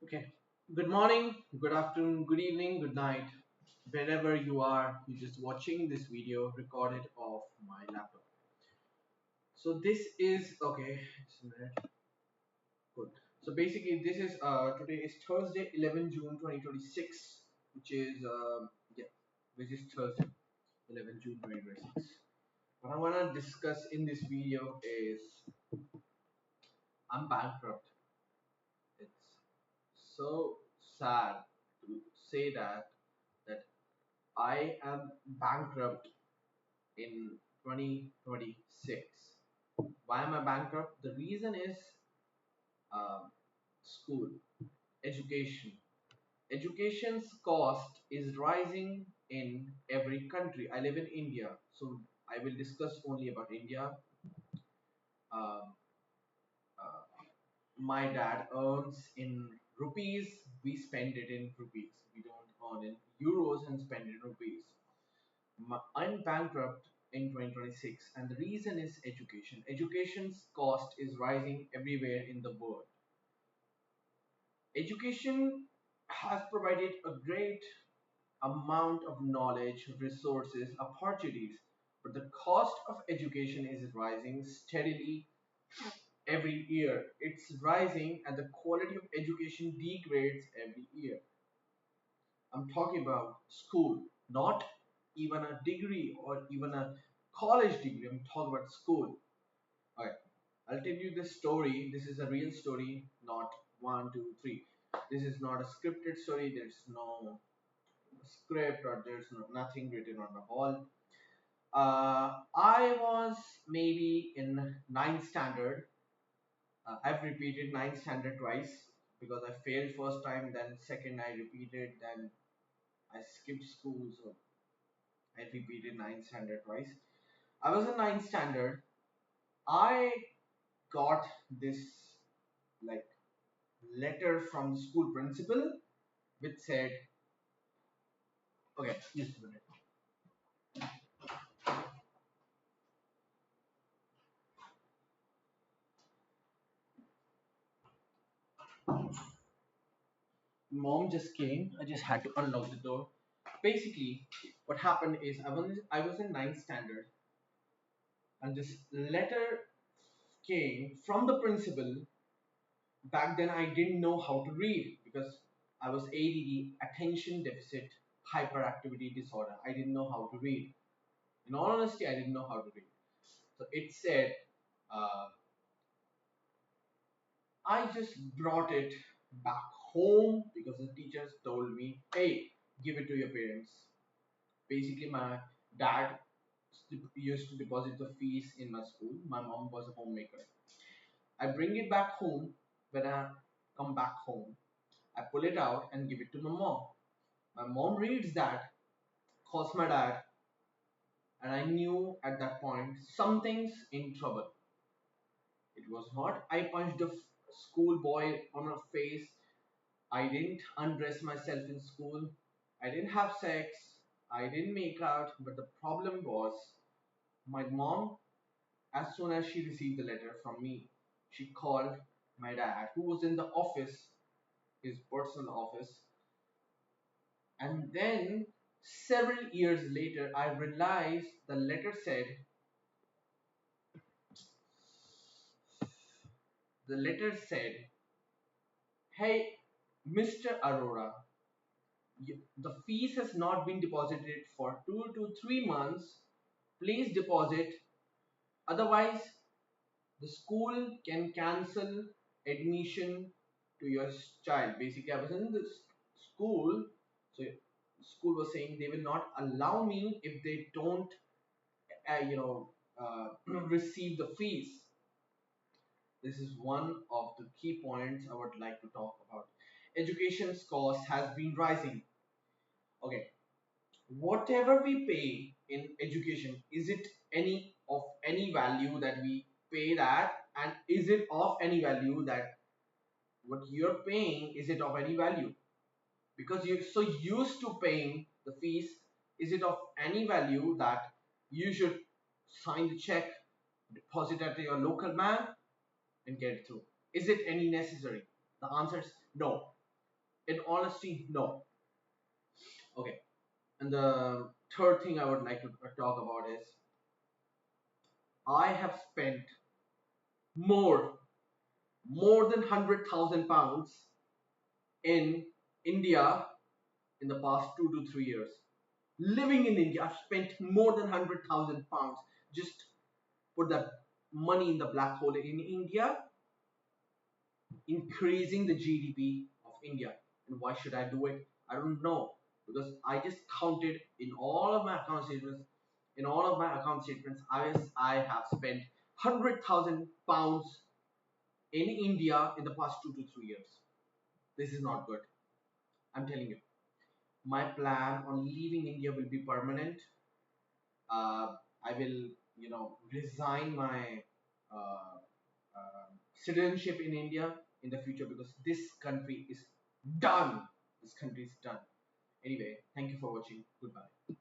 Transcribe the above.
Okay. Good morning, good afternoon, good evening, good night. Wherever you are, you're just watching this video recorded off my laptop. So this is okay. Just a minute. Good. So basically, this is today is Thursday, 11 June 2026, which is yeah, which is Thursday, 11 June 2026. What I wanna discuss in this video is I'm bankrupt. It's so sad to say that I am bankrupt in 2026. Why am I bankrupt? The reason is um, school, education. Education's cost is rising in every country. I live in India, so I will discuss only about India. Um, uh, my dad earns in rupees, we spend it in rupees. We don't earn in euros and spend it in rupees. I'm bankrupt in 2026, and the reason is education. Education's cost is rising everywhere in the world. Education has provided a great amount of knowledge, resources, opportunities, but the cost of education is rising steadily every year. It's rising, and the quality of education degrades every year. I'm talking about school, not even a degree or even a college degree. I'm talking about school. Okay, I'll tell you this story. This is a real story, not one, two, three. This is not a scripted story. There's no script or there's nothing written on the wall. I was maybe in ninth standard. I've repeated ninth standard twice because I failed first time, then second I repeated, then I skipped school, so I repeated ninth standard twice. I was in ninth standard. I got this like letter from the school principal which said, okay, just a minute. Mom just came. I just had to unlock the door. Basically, what happened is I was in ninth standard, and this letter came from the principal. Back then, I didn't know how to read because I was ADD, attention deficit hyperactivity disorder. I didn't know how to read. In all honesty, I didn't know how to read. So it said, uh, I just brought it back home because the teachers told me, hey, give it to your parents. Basically, my dad used to deposit the fees in my school. My mom was a homemaker. I bring it back home. When I come back home, I pull it out and give it to my mom. My mom reads that, calls my dad, and I knew at that point something's in trouble. It was not I punched a school boy on her face. I didn't undress myself in school. I didn't have sex. I didn't make out. But the problem was my mom, as soon as she received the letter from me, she called my dad, who was in the office, his personal office. And then several years later, I realized the letter said, the letter said, hey, Mr. Arora, the fees has not been deposited for 2 to 3 months. Please deposit. Otherwise, the school can cancel admission to your child. Basically, I was in the school, so school was saying they will not allow me if they don't, receive the fees. This is one of the key points I would like to talk about. Education's cost has been rising. Okay, whatever we pay in education, is it any of any value that we pay that, and is it of any value that what you're paying, is it of any value? Because you're so used to paying the fees, is it of any value that you should sign the check, deposit at your local bank, and get it through? Is it any necessary? The answer is no. In honesty, no. Okay. And the third thing I would like to talk about is I have spent more, more than £100,000 in India in the past 2 to 3 years. Living in India, I've spent more than £100,000 just put that money in the black hole in India, increasing the GDP of India. And why should I do it? I don't know, because I just counted in all of my account statements. In all of my account statements, I have spent £100,000 in India in the past 2 to 3 years. This is not good. I'm telling you. My plan on leaving India will be permanent. I will, resign my uh, citizenship in India in the future because this country is done. This country is done. Anyway, thank you for watching. Goodbye.